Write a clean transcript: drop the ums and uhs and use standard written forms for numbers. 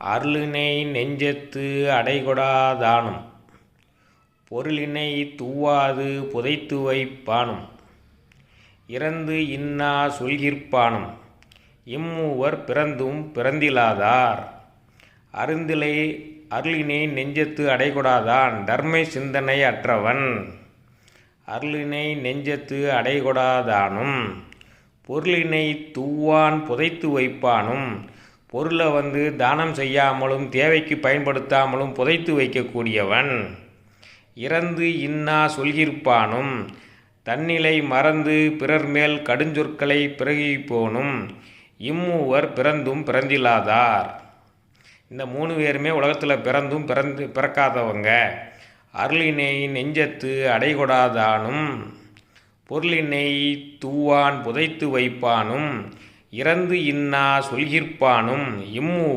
அருளினை நெஞ்சத்து அடைகொடாதானும் பொருளினை தூவாது புதைத்து வைப்பானும் இறந்து இன்னா சொல்கிற்பானும் இம்மூவர் பிறந்தும் பிறந்திலாதார் அருளினை நெஞ்சத்து அடைகொடாதான் தர்ம சிந்தனை அற்றவன். அருளினை நெஞ்சத்து அடைகொடாதானும் பொருளினை தூவான் புதைத்து வைப்பானும் பொருளை தானம் செய்யாமலும் தேவைக்கு பயன்படுத்தாமலும் புதைத்து வைக்கக்கூடியவன். இறந்து இன்னா சொல்கிற்பானும் தன்னிலை மறந்து பிறர் மேல் கடுஞ்சொற்களை பிரயோகிப்போனும் இம்மூவர் பிறந்தும் பிறந்திலாதார். இந்த 3 பேருமே உலகத்தில் பிறக்காதவங்க. அருளினை நெஞ்சத்து அடைகொடாதானும் பொருளினை தூவான் புதைத்து வைப்பானும் இறந்து இன்னா சொல்கிற்பானும்